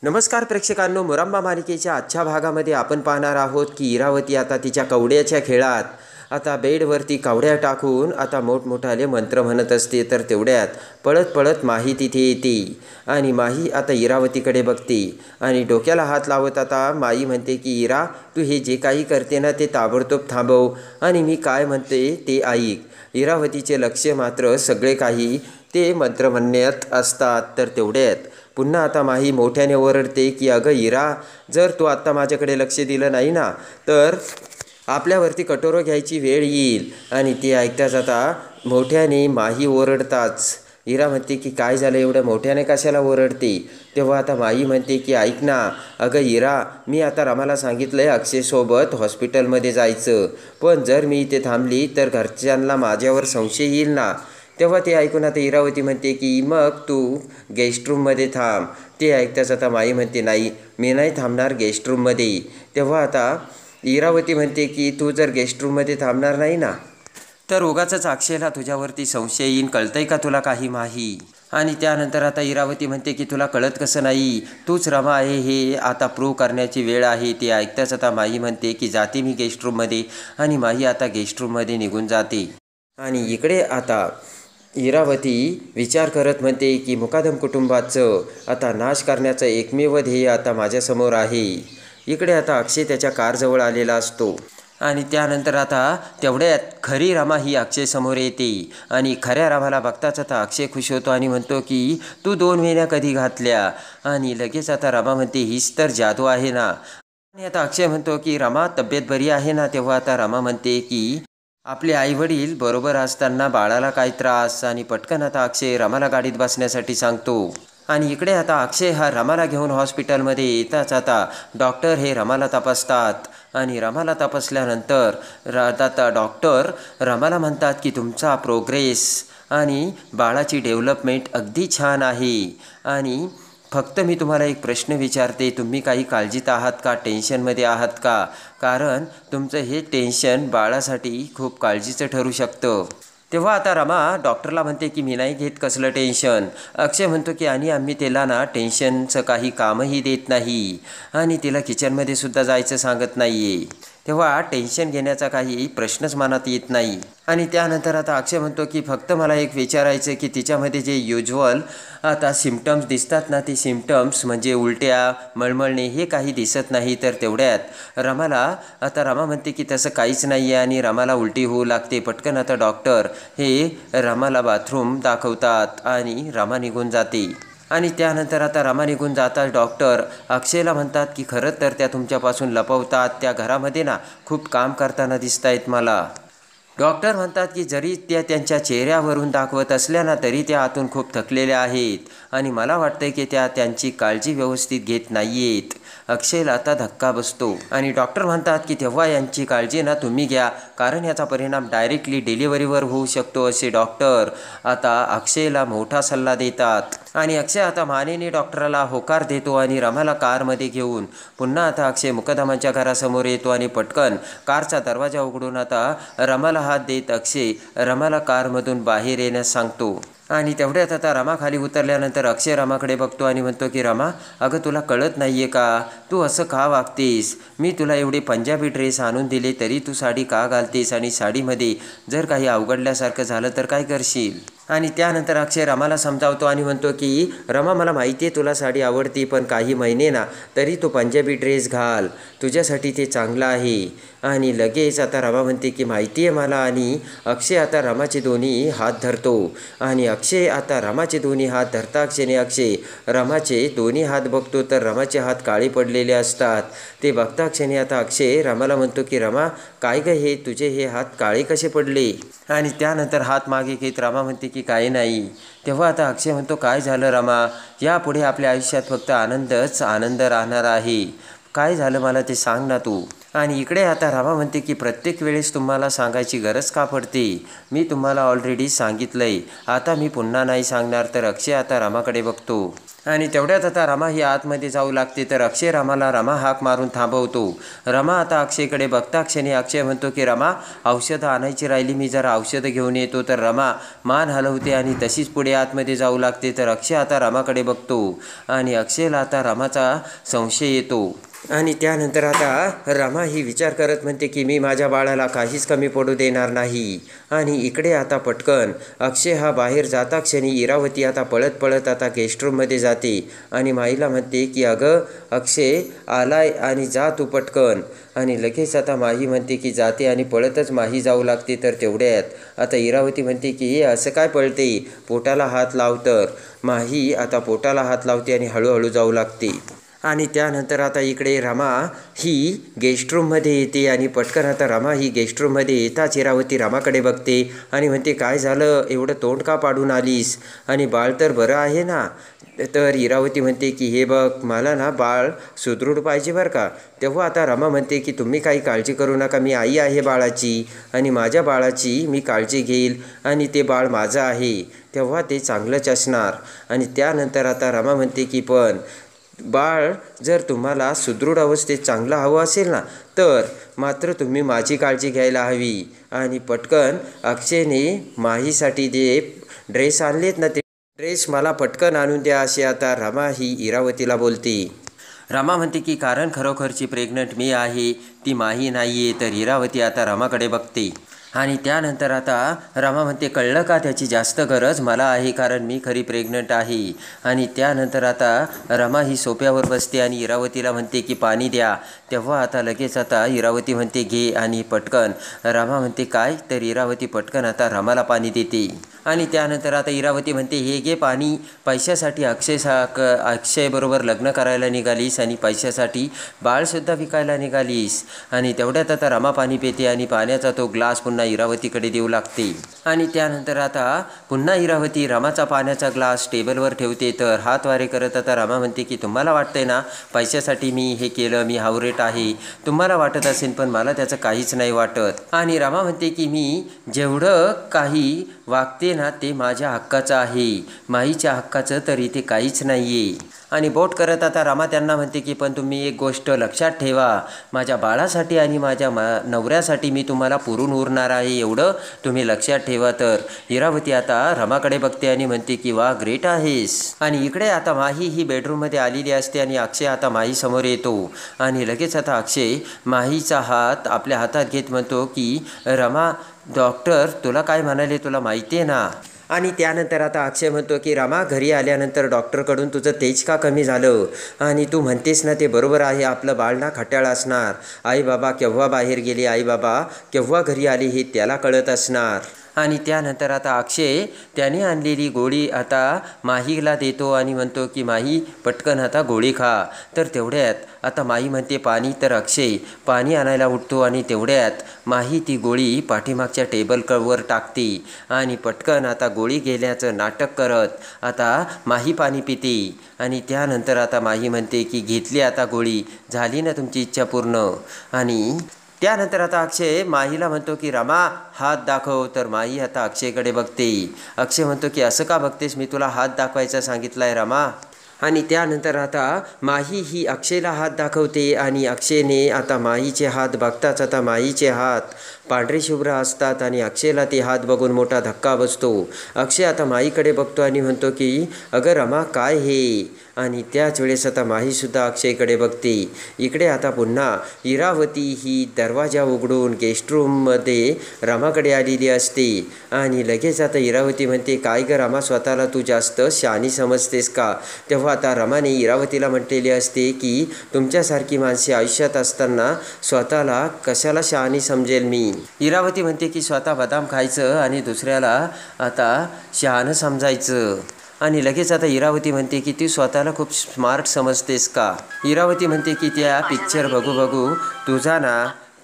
नमस्कार प्रेक्षकांनो, मुरंबा मालिकेच्या आजच्या भागामध्ये आपण पाहणार आहोत की इरावती आता तिच्या कवड्याच्या खेळात आता बेडवरती कवड्या टाकून आता मोठमोठाले मंत्र म्हणत असते. तर तेवढ्यात पळत पळत माही तिथे येते आणि माही आता इरावतीकडे बघते आणि डोक्याला हात लावत आता माई म्हणते की इरा, तू हे जे काही करते ना ते ताबडतोब थांबव आणि मी काय म्हणते ते ऐक. इरावतीचे लक्ष मात्र सगळे काही ते मंत्र म्हणण्यात असतात. तर तेवढ्यात पुन्हा आता माही मोठ्याने ओरडते की अगं इरा, जर तू आत्ता माझ्याकडे लक्ष दिलं नाही ना तर आपल्यावरती कटोरं घ्यायची वेळ येईल. आणि ते ऐकताच आता मोठ्याने माही ओरडताच इरा म्हणते की काय झालं, एवढं मोठ्याने कशाला ओरडते. तेव्हा आता माई म्हणते की ऐक ना अगं इरा, मी आता रमाला सांगितलं आहे अक्षयसोबत हॉस्पिटलमध्ये जायचं, पण जर मी इथे थांबली तर घरच्यांना माझ्यावर संशय येईल ना. तेव्हा ते ऐकून आता इरावती म्हणते की मग तू गेस्ट रूममध्ये थांब. ते ऐकताच आता माई म्हणते नाही, मी नाही थांबणार गेस्ट रूममध्ये. तेव्हा आता इरावती म्हणते की तू जर गेस्ट रूममध्ये थांबणार नाही ना तर उगाचच अक्षयला तुझ्यावरती संशय येईन, कळतंय का तुला काही माही. आणि त्यानंतर आता इरावती म्हणते की तुला कळत कसं नाही, तूच रमा आहे हे आता प्रूव्ह करण्याची वेळ आहे. ते ऐकताच आता माई म्हणते की जाते मी गेस्ट रूममध्ये. आणि माही आता गेस्ट रूममध्ये निघून जाते. आणि इकडे आता इरावती विचार करत म्हणते की मुकादम कुटुंबाचं आता नाश करण्याचं एकमेव ध्येय आता माझ्यासमोर आहे. इकडे आता अक्षय त्याच्या कारजवळ आलेला असतो आणि त्यानंतर आता तेवढ्यात खरी रमा ही अक्षयसमोर येते. आणि खऱ्या रमाला बघताच आता अक्षय खुश होतो आणि म्हणतो की तू 2 वेण्या कधी घातल्या. आणि लगेच आता रमा म्हणते हीच तर जादू आहे ना. आणि आता अक्षय म्हणतो की रमा तब्येत बरी आहे ना. तेव्हा आता रमा म्हणते की आपले आईवडील बरोबर असताना बाळाला काय त्रास. आणि पटकन आता अक्षय रमाला गाडीत बसण्यासाठी सांगतो. आणि इकडे आता अक्षय हा रमाला घेऊन हॉस्पिटलमध्ये येताच आता डॉक्टर हे रमाला तपासतात. आणि रमाला तपासल्यानंतर आता डॉक्टर रमाला म्हणतात की तुमचा प्रोग्रेस आणि बाळाची डेव्हलपमेंट अगदी छान आहे. आणि फक्त मी तुम्हाला एक प्रश्न विचारते, तुम्ही काही काळजीत आहात का, टेन्शनमध्ये आहात का, कारण तुमचं हे टेन्शन बाळासाठी खूप काळजीचं ठरू शकतं. तेव्हा आता रमा डॉक्टरला म्हणते की मी नाही घेत कसलं टेन्शन. अक्षय म्हणतो की आणि आम्ही त्याला ना टेन्शनचं काही कामही देत नाही आणि तिला किचनमध्ये सुद्धा जायचं सांगत नाही आहे. तेव्हा टेन्शन घेण्याचा काही प्रश्नच मनात येत नाही. आणि त्यानंतर आता अक्षय म्हणतो की फक्त मला एक विचारायचं की तिच्यामध्ये जे युज्युअल आता सिम्पटम्स दिसतात ना, ते सिम्पटम्स म्हणजे उलट्या, मळमळणे हे काही दिसत नाही. तर तेवढ्यात रमा म्हणते की तसं काहीच नाही आहे आणि रमाला उलटी होऊ लागते. पटकन आता डॉक्टर हे रमाला बाथरूम दाखवतात आणि रमा निघून जाते. आणि त्यानंतर आता रमा निघून जातात डॉक्टर अक्षयला म्हणतात की खरं तर त्या तुमच्यापासून लपवतात, त्या घरामध्ये ना खूप काम करताना दिसत आहेत मला. डॉक्टर म्हणतात की जरी त्या त्यांच्या चेहऱ्यावरून दाखवत असल्या ना तरी त्या आतून खूप थकलेल्या आहेत आणि मला वाटतंय की त्या त्यांची काळजी व्यवस्थित घेत नाही आहेत. अक्षयला आता धक्का बसतो आणि डॉक्टर म्हणतात की तेव्हा यांची काळजी ना तुम्ही घ्या, कारण याचा परिणाम डायरेक्टली डिलिव्हरीवर होऊ शकतो असे डॉक्टर आता अक्षयला मोठा सल्ला देतात. आणि अक्षय आता मानेने डॉक्टरला होकार देतो आणि रमाला कारमध्ये घेऊन पुन्हा आता अक्षय मुकदमाच्या घरासमोर येतो आणि पटकन कारचा दरवाजा उघडून आता रमाला हात देत अक्षय रमाला कारमधून बाहेर येण्यास सांगतो. आणि तेवढ्यात आता रमा खाली उतरल्यानंतर अक्षय रमाकडे बघतो आणि म्हणतो की रमा, अगं तुला कळत नाही आहे का, तू असं का वागतेस. मी तुला एवढे पंजाबी ड्रेस आणून दिले तरी तू साडी का घालतेस आणि साडीमध्ये जर काही अवघडल्यासारखं झालं तर काय करशील. आणि त्यानंतर अक्षय रमाला समजावतो आणि म्हणतो की रमा, मला माहिती आहे तुला साडी आवडते, पण काही महिने ना तरी तू पंजाबी ड्रेस घाल, तुझ्यासाठी ते चांगलं आहे. आणि लगेच आता रमा म्हणते की माहिती आहे मला. आणि अक्षय आता रमाचे दोन्ही हात धरतो आणि अक्षय आता रमाचे दोन्ही हात धरता अक्षयने अक्षय रमाचे दोन्ही हात बघतो तर रमाचे हात काळे पडलेले असतात. ते बघता क्षणी आता अक्षय रमाला म्हणतो की रमा, काय गं हे तुझे हे हात काळे कसे पडले. आणि त्यानंतर हात मागे घेत रमा म्हणते की काही नाही. तेव्हा आता अक्षय म्हणतो काय झालं रमा, यापुढे आपल्या आयुष्यात फक्त आनंदच आनंद राहणार आहे, काय झालं मला ते सांग ना तू. आणि इकडे आता रमा म्हणते की प्रत्येक वेळेस तुम्हाला सांगायची गरज का पडते, मी तुम्हाला ऑलरेडी सांगितलं आहे, आता मी पुन्हा नाही सांगणार. तर अक्षय आता रमाकडे बघतो आणि तेवढ्यात आता रमा ही आतमध्ये जाऊ लागते तर अक्षय रमाला रमा हाक मारून थांबवतो. रमा आता अक्षयकडे बघता क्षणी अक्षय म्हणतो की रमा औषधं आणायची राहिली, मी जरा औषधं घेऊन येतो. तर रमा मान हलवते आणि तशीच पुढे आतमध्ये जाऊ लागते. तर अक्षय आता रमाकडे बघतो आणि अक्षयला आता रमाचा संशय येतो. आणि त्यानंतर आता रमा ही विचार करत म्हणते की मी माझ्या बाळाला काहीच कमी पडू देणार नाही. आणि इकडे आता पटकन अक्षय हा बाहेर जाता क्षणी इरावती आता पळत पळत आता गेस्टरूममध्ये जाते आणि माईला म्हणते की अगं अक्षय आलाय आणि जा तू पटकन. आणि लगेच आता माही म्हणते की जाते आणि पळतच माही जाऊ लागते. तर तेवढ्यात आता इरावती म्हणते की असं काय पळते, पोटाला हात लाव. तर माही आता पोटाला हात लावते आणि हळूहळू जाऊ लागते. आणि त्यानंतर आता इकडे रमा ही गेस्टरूममध्ये येते आणि पटकन आता रमा ही गेस्टरूममध्ये येताच इरावती रमाकडे बघते आणि म्हणते काय झालं, एवढं तोंड का पाडून आलीस आणि बाळ तर बरं आहे ना. तर इरावती म्हणते की हे बघ मला ना बाळ सुदृढ पाहिजे बरं का. तेव्हा आता रमा म्हणते की तुम्ही काही काळजी करू नका, मी आई आहे बाळाची आणि माझ्या बाळाची मी काळजी घेईल आणि ते बाळ माझं आहे तेव्हा ते चांगलंच असणार. आणि त्यानंतर आता रमा म्हणते की पण बाळ जर तुम्हाला सुदृढ अवस्थेत चांगलं हवं असेल ना तर मात्र तुम्ही माझी काळजी घ्यायला हवी. आणि पटकन अक्षयने माहीसाठी जे ड्रेस आणलेत ना ते ड्रेस मला पटकन आणून द्या असे आता रमा ही इरावतीला बोलते. रमा म्हणते की कारण खरोखरची प्रेग्नंट मी आहे, ती माही नाही आहे. तर इरावती आता रमाकडे बघते आणि त्यानंतर आता रमा म्हणते कळलं का, त्याची जास्त गरज मला आहे कारण मी खरी प्रेग्नंट आहे. आणि त्यानंतर आता रमा ही सोफ्यावर बसते आणि इरावतीला म्हणते की पाणी द्या. तेव्हा आता लगेच आता इरावती म्हणते घे आणि पटकन रमा म्हणते काय. तर इरावती पटकन आता रमाला पाणी देते. आणि त्यानंतर आता इरावती म्हणते हे घे पाणी, पैशासाठी अक्षयबरोबर लग्न करायला निघालीस आणि पैशासाठी बाळसुद्धा विकायला निघालीस. आणि तेवढ्यात आता रमा पाणी पिते आणि पाण्याचा तो ग्लास पुन्हा इरावतीकडे देऊ लागते. आणि त्यानंतर आता पुन्हा इरावती रमाचा पाण्याचा ग्लास टेबलवर ठेवते. तर हात वारे करत आता रमा म्हणते की तुम्हाला वाटतंय ना पैशासाठी मी हे केलं, मी हावरेट आहे, तुम्हाला वाटत असेल पण मला त्याचं काहीच नाही वाटत. आणि रमा म्हणते की मी जेवढं काही वागते ना ते माझ्या हक्काचं आहे, माईच्या हक्काचं तर इथे काहीच नाही आहे. आणि बोट करत आता रमा त्यांना म्हणते की पण तुम्ही एक गोष्ट लक्षात ठेवा, माझ्या बाळासाठी आणि माझ्या नवऱ्यासाठी मी तुम्हाला पुरून उरणार आहे, एवढं तुम्ही लक्षात ठेवा. तर इरावती आता रमाकडे बघते आणि म्हणते की वा ग्रेट आहेस. आणि इकडे आता माही ही बेडरूममध्ये आलेली असते आणि अक्षय आता माही समोर येतो आणि लगेच आता अक्षय माहीचा हात आपल्या हातात घेत म्हणतो की रमा डॉक्टर तुला काय म्हणाले तुला माहिती आहे ना. आणि त्यानंतर आता अक्षय म्हणतो की रमा घरी आल्यानंतर डॉक्टरकडून तुझं तेज का कमी झालं आणि तू म्हणतेस ना ते बरोबर आहे, आपलं बाळ ना खट्याळ असणार, आई बाबा केव्हा बाहेर गेले, आई बाबा केव्हा घरी आली हे त्याला कळत असणार. आणि त्यानंतर आता अक्षय त्याने आणलेली गोळी आता माहीला देतो आणि म्हणतो की माही पटकन आता गोळी खा. तर तेवढ्यात आता माही म्हणते पाणी. तर अक्षय पाणी आणायला उठतो आणि तेवढ्यात माही ती गोळी पाठीमागच्या टेबलवर टाकते आणि पटकन आता गोळी गेल्याचं नाटक करत आता माही पाणी पिते. आणि त्यानंतर आता माही म्हणते की घेतली आता गोळी, झाली ना तुमची इच्छा पूर्ण. आणि त्यानंतर आता अक्षय माहीला म्हणतो की रमा हात दाखव. तर माही आता अक्षयकडे बघते. अक्षय म्हणतो की असं का बघतेस, मी तुला हात दाखवायचा सांगितलाय रमा. आणि त्यानंतर आता माही ही अक्षयला हात दाखवते आणि अक्षयने आता माहीचे हात बघताच आता माहीचे हात पांढरे शुभ्र असतात आणि अक्षयला ते हात बघून मोठा धक्का बसतो. अक्षय आता माहीकडे बघतो आणि म्हणतो की अगं रमा काय हे. आणि त्याच वेळेस आता माहीसुद्धा अक्षयकडे बघते. इकडे आता पुन्हा इरावती ही दरवाजा उघडून गेस्टरूममध्ये रमाकडे आलेली असते आणि लगेच आता इरावती म्हणते काय गं रमा स्वतःला तू जास्त शहाणी समजतेस का. तेव्हा आता रमाने इरावतीला म्हटलेली असते की तुमच्यासारखी माणसे आयुष्यात असताना स्वतःला कशाला शहाणी समजेल मी. इरावती म्हणते की स्वतः बदाम खायचं आणि दुसऱ्याला आता शहाणं समजायचं. आणि लगेच आता इरावती म्हणते की ती स्वतःला खूप स्मार्ट समजतेस का. इरावती म्हणते की त्या पिक्चर बघू बघू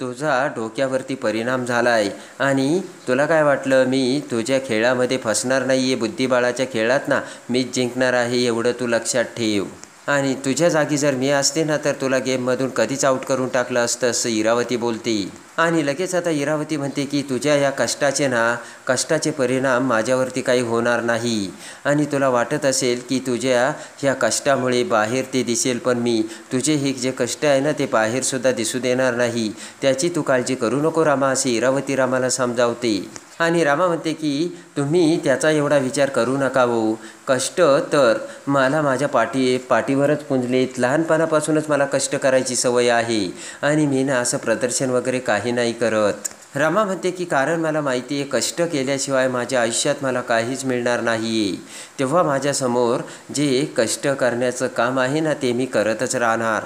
तुझा डोक्यावरती परिणाम झाला आहे आणि तुला काय वाटलं मी तुझ्या खेळामध्ये फसणार नाही आहे, बुद्धिबळाच्या खेळात ना मीच जिंकणार आहे एवढं तू लक्षात ठेव. आणि तुझ्या जागी जर मी असते ना तर तुला गेममधून कधीच आऊट करून टाकलं असतं असं इरावती बोलते. आणि लगेच आता इरावती म्हणते की तुझ्या या कष्टाचे परिणाम माझ्यावरती काही होणार नाही आणि तुला वाटत असेल की तुझ्या ह्या कष्टामुळे बाहेर ते दिसेल, पण मी तुझे हे जे कष्ट आहे ना ते बाहेरसुद्धा दिसू देणार नाही, त्याची तू काळजी करू नको रामा, असे इरावती रामाला समजावते. आणि रामा म्हणते की तुम्ही त्याचा एवढा विचार करू नका हो, कष्ट तर मला माझ्या पाठीवरच पुंजलेत, लहानपणापासूनच मला कष्ट करायची सवय आहे आणि मी ना असं प्रदर्शन वगैरे काही नाही करत. रमा म्हणते की कारण मला माहिती आहे कष्ट केल्याशिवाय माझ्या आयुष्यात मला काहीच मिळणार नाही आहे, तेव्हा माझ्यासमोर जे कष्ट करण्याचं काम आहे ना ते मी करतच राहणार.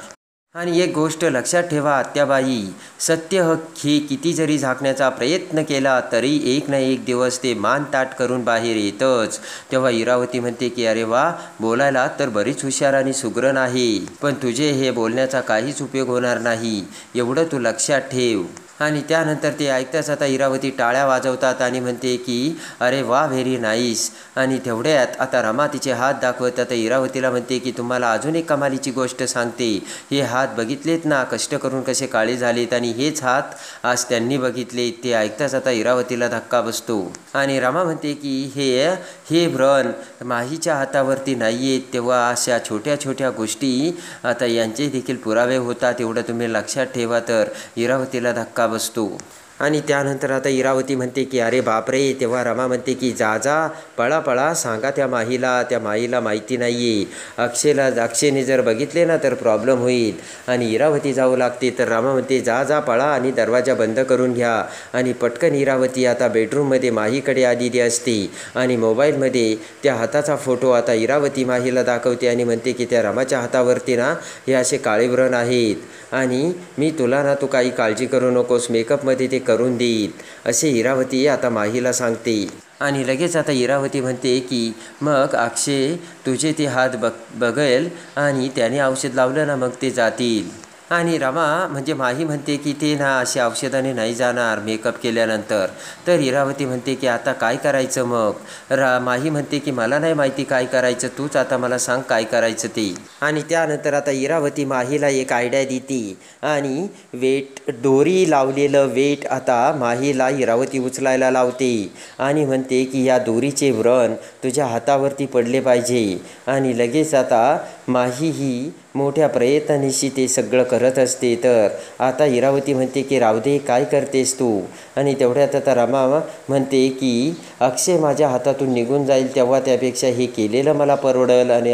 आणि एक गोष्ट लक्षात ठेवा आत्याबाई, सत्य हे किती जरी झाकण्याचा प्रयत्न केला तरी एक ना एक दिवस ते मान ताट करून बाहेर येतच. तेव्हा इरावती म्हणते की अरे वा, बोलायला तर बरीच हुशार आणि सुगरण आहे, पण तुझे हे बोलण्याचा काहीच उपयोग होणार नाही, एवढं तू लक्षात ठेव. आणि त्यानंतर ते ऐकताच आता इरावती टाळ्या वाजवतात आणि म्हणते की अरे वा, व्हेरी नाईस. आणि तेवढ्यात आता रमा तिचे हात दाखवत आता इरावतीला म्हणते की तुम्हाला अजून एक कमालीची गोष्ट सांगते, हे हात बघितलेत ना कष्ट करून कसे काळे झालेत, आणि हेच हात आज त्यांनी बघितले. ते ऐकताच आता इरावतीला धक्का बसतो आणि रमा म्हणते की हे व्रण माहीच्या हातावरती नाही आहेत, तेव्हा अशा छोट्या छोट्या गोष्टी आता यांचे देखील पुरावे होतात, एवढं तुम्ही लक्षात ठेवा. तर इरावतीला धक्का बसतो. आणि त्यानंतर आता इरावती म्हणते की अरे बापरे. तेव्हा रमा म्हणते की जा पळा पळा, सांगा त्या माईला माहिती नाही आहे, अक्षयने जर बघितले ना तर प्रॉब्लेम होईल. आणि इरावती जाऊ लागते. तर रमा म्हणते जा पळा आणि दरवाजा बंद करून घ्या. आणि पटकन इरावती आता बेडरूममध्ये माहीकडे आलेली असते आणि मोबाईलमध्ये त्या हाताचा फोटो आता इरावती माहीला दाखवते आणि म्हणते की त्या रमाच्या हातावरती ना हे असे काळे व्रण आहेत आणि मी तुला ना तू काही काळजी करू नकोस, मेकअपमध्ये ते करून देईल, असे इरावती आता माहीला सांगते. आणि लगेच आता इरावती म्हणते की मग अक्षय तुझे ते हात बघेल आणि त्याने औषध लावलं ना मग ते जातील. आणि रमा म्हणजे माही म्हणते की ते ना असे औषधाने नाही जाणार मेकअप केल्यानंतर. तर इरावती म्हणते की आता काय करायचं मग. माही म्हणते की मला नाही माहिती काय करायचं, तूच आता मला सांग काय करायचं ते. आणि त्यानंतर आता इरावती माहीला एक आयडिया देते आणि दोरी लावलेलं वेट आता माहीला इरावती उचलायला लावते आणि म्हणते की या दोरीचे व्रण तुझ्या हातावरती पडले पाहिजे. आणि लगेच आता माही ही मोठ्या प्रयत्नानिशी ते सगळं करत असते. तर आता इरावती म्हणते की राहू दे, काय करतेस तू. आणि तेवढ्यात आता रमा म्हणते की अक्षय माझ्या हातातून निघून जाईल तेव्हा त्यापेक्षा हे केलेलं मला परवडेल. आणि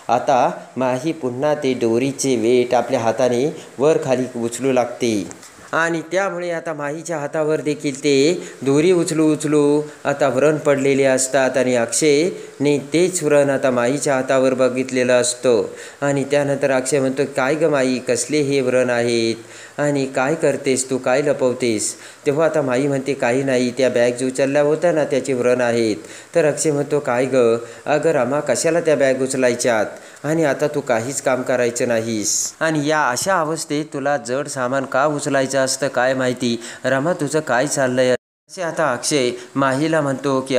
आता माही पुन्हा ते दोरीचे वेट आपल्या हाताने वर खाली उचलू लागते आणि त्यामुळे आता माहीच्या हातावर देखील ते दोरी उचलू आता व्रण पडलेले असतात. आणि अक्षयने तेच व्रण आता माहीच्या हातावर बघितलेलं असतं. आणि त्यानंतर अक्षय म्हणतो काय ग माई, कसले हे व्रण आहेत आणि काय करतेस तू, काय लपवतेस. तेव्हा आता माई म्हणते काही नाही, त्या बॅग जो उचलल्या होत्या ना त्याचे व्रण आहेत. तर अक्षय म्हणतो काय ग, अगं रमा कशाला त्या बॅग उचलायच्यात आणि आता तू काहीच काम करायचं नाहीस आणि या अशा अवस्थेत तुला जड सामान का उचलायचं असतं काय माहिती. रमा तुझं काय चाललंय असे आता अक्षय माहीला म्हणतो की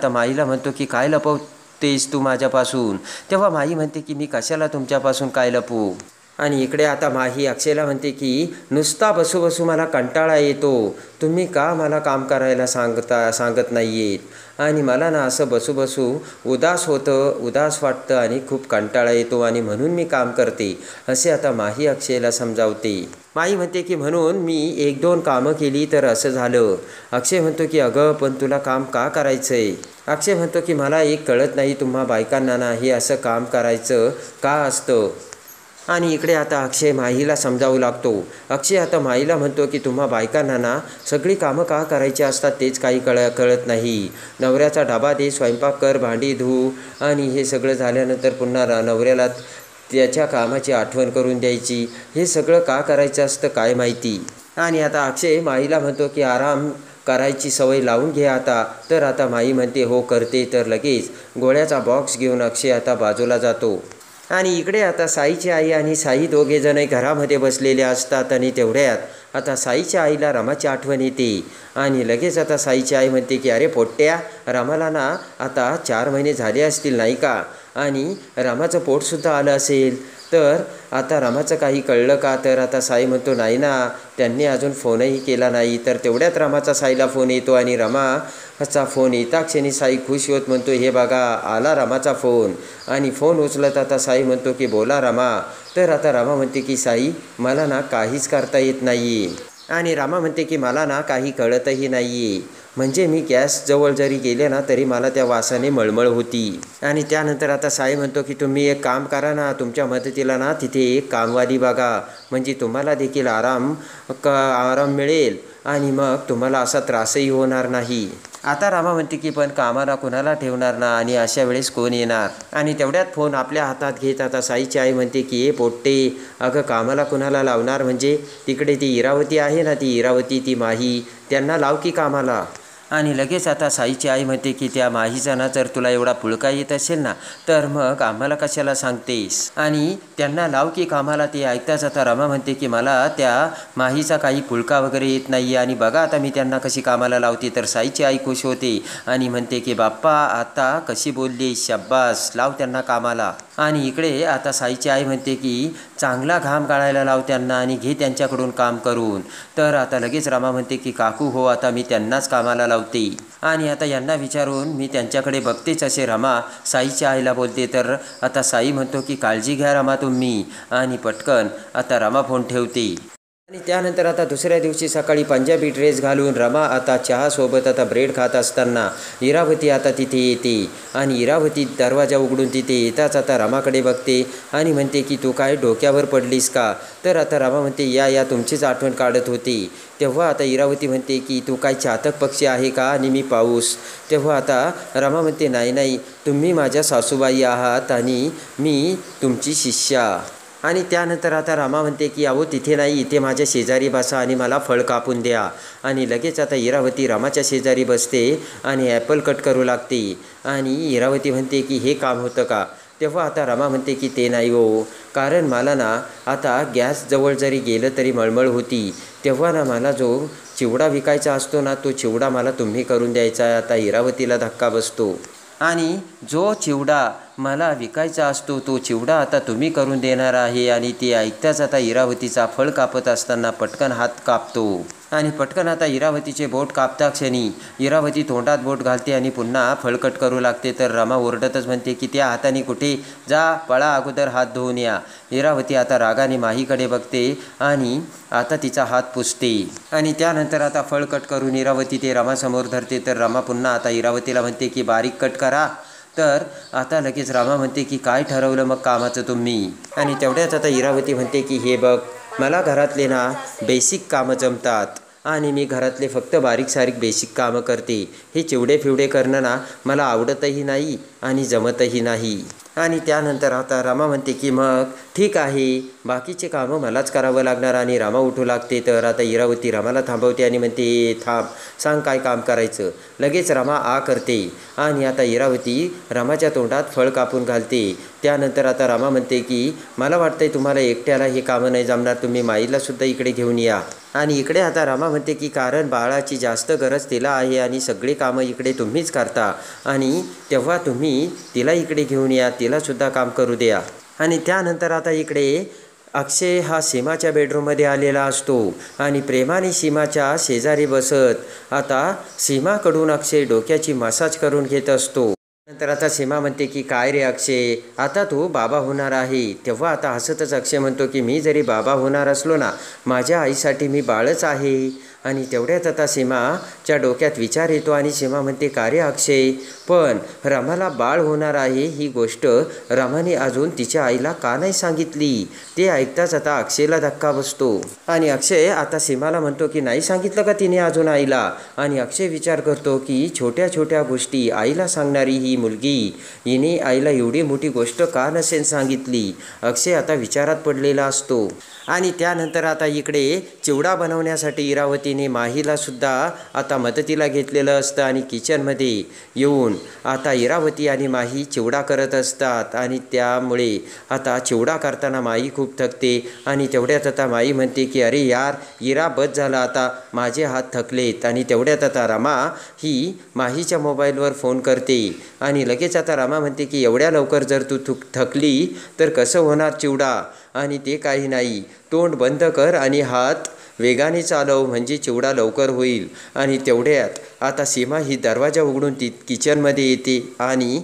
माहीला म्हणतो की काय लपवतेस तू माझ्यापासून. तेव्हा माही म्हणते की मी कशाला तुमच्यापासून काय लपवू. आणि इकडे आता माही अक्षयला म्हणते की नुसता बसू मला कंटाळा येतो, तुम्ही का मला काम करायला सांगत नाही आहेत आणि मला ना असं बसू उदास वाटतं आणि खूप कंटाळा येतो आणि म्हणून मी काम करते, असे आता माही अक्षयला समजावते. माही म्हणते की म्हणून मी 1-2 कामं केली तर असं झालं. अक्षय म्हणतो की अगं पण तुला काम का करायचं आहे. अक्षय म्हणतो की मला एक कळत नाही, तुम्हा बायकांना ना हे असं काम करायचं का असतं. आणि इकडे आता अक्षय माहीला समजावू लागतो. अक्षय आता माहीला म्हणतो की तुम्हा बायकांना ना सगळी कामं का करायची असतात तेच काही कळत नाही. नवऱ्याचा डबा दे, स्वयंपाक कर, भांडी धू आणि हे सगळं झाल्यानंतर पुन्हा नवऱ्याला त्याच्या कामाची आठवण करून द्यायची, हे सगळं का करायचं असतं काय माहिती. आणि आता अक्षय माहीला म्हणतो की आराम करायची सवय लावून घे आता. तर आता माही म्हणते हो करते. तर लगेच गोळ्याचा बॉक्स घेऊन अक्षय आता बाजूला जातो. आणि इकडे आता साईची आई आणि साई दोघेजणही घरामध्ये बसलेले असतात. आणि तेवढ्यात आता साईच्या आईला रमाची आठवण येते आणि लगेच आता साईची आई म्हणते की अरे पोट्ट्या, रमाला ना आता 4 महिने झाले असतील नाही का आणि रमाचं पोटसुद्धा आलं असेल तर आता रमाचं काही कळलं का? तर आता साई म्हणतो नाही ना, त्यांनी अजून फोनही केला नाही. तर तेवढ्यात रमाचा साईला फोन येतो आणि रमाचा फोन येता क्षणी साई खुश होत म्हणतो, हे बघा आला रमाचा फोन. आणि फोन उचलत आता साई म्हणतो की बोला रमा. तर आता रमा म्हणते की साई मला ना काहीच करता येत नाही आणि रमा म्हणते की मला ना काही कळतही नाही. म्हणजे मी गॅसजवळ जरी गेले ना तरी मला त्या वासाने मळमळ होती. आणि त्यानंतर आता साई म्हणतो की तुम्ही एक काम करा ना, तुमच्या मदतीला ना तिथे एक कामवाली बघा, म्हणजे तुम्हाला देखील आराम मिळेल आणि मग तुम्हाला असा त्रासही होणार नाही. आता रमा म्हणते की पण कामाला कोणाला ठेवणार ना, आणि अशा वेळेस कोण येणार? आणि तेवढ्यात फोन आपल्या हातात घेत आता साईची आई म्हणते की ए पोट्टे, अगं कामाला कोणाला लावणार? म्हणजे तिकडे ती इरावती आहे ना, ती इरावती, ती माही, त्यांना लाव की कामाला. आणि लगेच आता साईची आई म्हणते की त्या माहीचा ना जर तुला एवढा पुळका येत असेल ना तर मग आम्हाला कशाला सांगतेस, आणि त्यांना लाव की कामाला. ते ऐकताच आता रमा म्हणते की मला त्या माहीचा काही पुळका वगैरे येत नाही आणि बघा आता मी त्यांना कशी कामाला लावते. तर साईची आई खुश होते आणि म्हणते की बाप्पा आता कशी बोलली, शाब्बास, लाव त्यांना कामाला. आणि इकडे आता साईची आई म्हणते की चांगला घाम गाळायला लाव त्यांना आणि घे त्यांच्याकडून काम करून. तर आता लगेच रमा म्हणते की काकू हो, आता मी त्यांनाच कामाला लावते आणि आता यांना विचारून मी त्यांच्याकडे बघतेच, असे रमा साईच्या आईला बोलते. तर आता साई म्हणतो की काळजी घ्या रमा तुम्ही, आणि पटकन आता रमा फोन ठेवते. आणि त्यानंतर आता दुसऱ्या दिवशी सकाळी पंजाबी ड्रेस घालून रमा आता चहासोबत आता ब्रेड खात असताना इरावती आता तिथे येते. आणि इरावती दरवाजा उघडून तिथे येताच आता रमाकडे बघते आणि म्हणते की तू काय डोक्यावर पडलीस का? तर आता रमा म्हणते या तुमचीच आठवण काढत होती. तेव्हा आता इरावती म्हणते की तू काय चातक पक्षी आहे का आणि मी पाऊस? तेव्हा आता रमा म्हणते नाही, तुम्ही माझ्या सासूबाई आहात आणि मी तुमची शिष्या. आणि त्यानंतर आता रमा म्हणते की अहो तिथे नाही, इथे माझ्या शेजारी बसा आणि मला फळ कापून द्या. आणि लगेच आता इरावती रमाच्या शेजारी बसते आणि ॲपल कट करू लागते. आणि इरावती म्हणते की हे काम होतं का? तेव्हा आता रमा म्हणते की ते नाही हो, कारण मला ना आता गॅसजवळ जरी गेलं तरी मळमळ होती. तेव्हा ना मला जो चिवडा विकायचा असतो ना, तो चिवडा मला तुम्ही करून द्यायचा आहे. आता इरावतीला धक्का बसतो आणि जो चिवडा मला विकायचा असतो तो चिवडा आता तुम्ही करून देणार आहे. आणि ती ऐकताच आता इरावतीचा फळ कापत असताना पटकन हात कापतो आणि पटकन आता इरावतीचे बोट कापता क्षणी इरावती तोंडात बोट घालते आणि पुन्हा फळ कट करू लागते. तर रमा ओरडतच म्हणते की त्या हाताने कुठे जा, पळा, अगोदर हात धुवून या. इरावती आता रागाने माहीकडे बघते आणि आता तिचा हात पुसते. आणि त्यानंतर आता फळ कट करून इरावती ते रमासमोर धरते. तर रमा पुन्हा आता इरावतीला म्हणते की बारीक कट करा. तर आता लगेच रमा म्हणते की काय ठरवलं मग कामाचं तुम्ही? आणि तेवढ्याच आता इरावती म्हणते की हे बघ, मला घरातले ना बेसिक कामं जमतात आणि मी घरातले फक्त बारीक सारीक बेसिक कामं करते. हे चिवडे फिवडे करणं ना मला आवडतही नाही आणि जमतही नाही. आणि त्यानंतर आता रमा म्हणते की मग ठीक आहे, बाकीचे कामं मलाच करावं लागणार. आणि रमा उठू लागते. तर आता इरावती रमाला थांबवते आणि म्हणते थांब, सांग काय काम करायचं. लगेच रमा आ करते आणि आता इरावती रमाच्या तोंडात फळ कापून घालते. त्यानंतर आता रमा म्हणते की मला वाटतंय तुम्हाला एकट्याला हे कामं नाही जमणार, तुम्ही माईलासुद्धा इकडे घेऊन या. आणि इकडे आता रमा म्हणते की कारण बाळाची जास्त गरज तिला आहे आणि सगळी कामं इकडे तुम्हीच करता आणि तेव्हा तुम्ही तिला इकडे घेऊन या, तिलासुद्धा काम करू द्या. आणि त्यानंतर आता इकडे अक्षय हा सीमाच्या बेडरूममध्ये आलेला असतो आणि प्रेमाने सीमाच्या शेजारी बसत आता सीमाकडून अक्षय डोक्याची मसाज करून घेत असतो. नंतर आता सीमा म्हणते की काय रे अक्षय, आता तू बाबा होणार आहे. तेव्हा आता हसतच अक्षय म्हणतो की मी जरी बाबा होणार असलो ना, माझ्या आईसाठी मी बाळच आहे. आणि तेवढ्यात आता सीमाच्या डोक्यात विचार येतो आणि सीमा म्हणते का रे अक्षय, पण रमाला बाळ होणार आहे ही गोष्ट रमाने अजून तिच्या आईला का नाही सांगितली? ते ऐकताच आता अक्षयला धक्का बसतो आणि अक्षय आता सीमाला म्हणतो की नाही सांगितलं का तिने अजून आईला? आणि अक्षय विचार करतो की छोट्या छोट्या गोष्टी आईला सांगणारी ही मुलगी, हिने आईला एवढी मोठी गोष्ट का नसेल सांगितली? अक्षय आता विचारात पडलेला असतो. आणि त्यानंतर आता इकडे चिवडा बनवण्यासाठी इरावतीने माहीला सुद्धा आता मदतीला घेतलेलं असतं आणि किचनमध्ये येऊन आता इरावती आणि माही चिवडा करत असतात आणि त्यामुळे आता चिवडा करताना माही खूप थकते आणि तेवढ्यात आता माही म्हणते की अरे यार इरा बस झाला आता माझे हात थकलेत. आणि तेवढ्यात आता रमा ही माहीच्या मोबाईलवर फोन करते आणि लगेच आता रमा म्हणते की एवढ्या लवकर जर तू थकली तर कसं होणार चिवडा. आणि ते काही नाही, तोंड बंद कर आणि हात वेगाने चालव म्हणजे चिवडा लवकर होईल. आणि तेवढ्यात आता सीमा ही दरवाजा उघडून किचनमध्ये येते आणि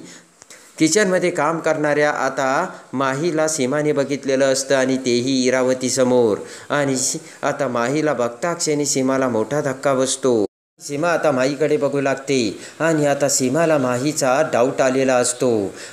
किचनमध्ये काम करणाऱ्या आता माहीला सीमाने बघितलेलं असतं आणि तेही इरावतीसमोर. आणि आता माहीला बघताक्षणी सीमाला मोठा धक्का बसतो. सीमा आता माहीकडे बघू लागते आणि आता सीमाला माहीचा डाऊट आलेला असतो.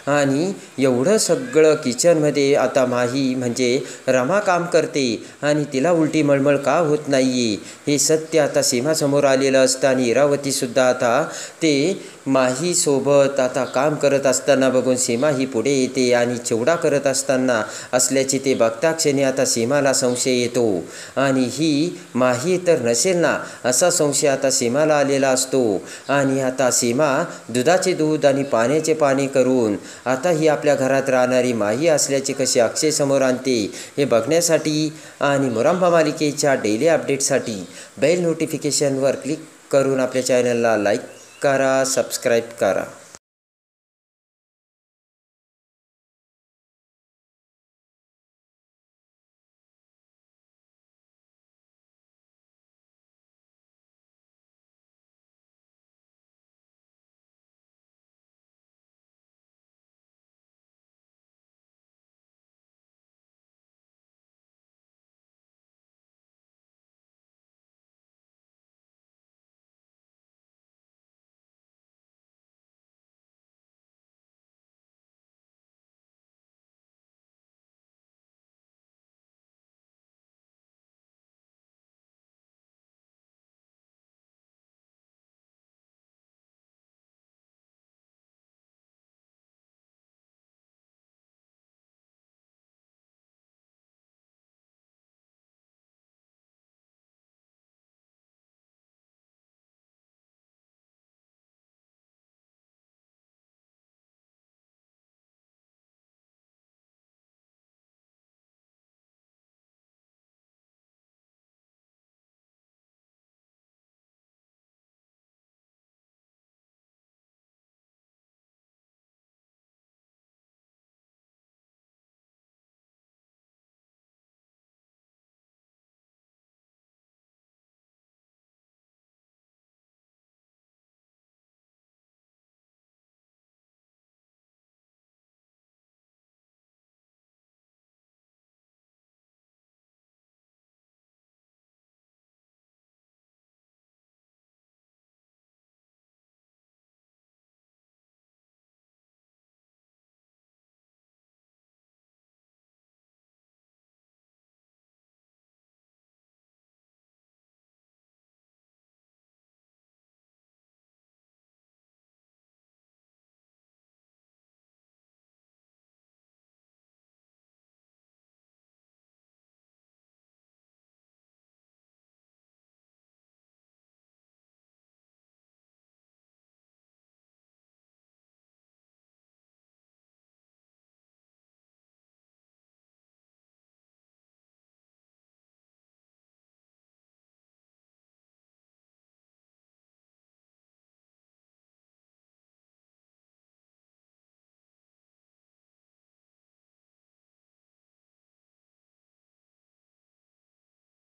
आणि एवढं सगळं किचनमध्ये आता माही म्हणजे रमा काम करते आणि तिला उलटी मळमळ का होत नाही आहे हे सत्य आता सीमासमोर आलेलं असतं. आणि इरावतीसुद्धा आता ते माहीसोबत आता काम करत असताना बघून सीमा ही पुढे येते आणि चिवडा करत असताना असल्याचे ते बघताक्षणी आता सीमाला संशय येतो. आणि ही माही तर नसेल ना असा संशय आता सीमाला आलेला असतो. आणि आता सीमा दुधाचे दूध आणि पाण्याचे पाणी करून आता ही आपल्या घरात राहणारी माही असल्याचे कसे अक्षय समोर आणते हे बघण्यासाठी आणि मुरंबा मालिकेच्या डेली अपडेटसाठी बेल नोटिफिकेशनवर क्लिक करून आपल्या चॅनलला लाईक करा, सबस्क्राईब करा.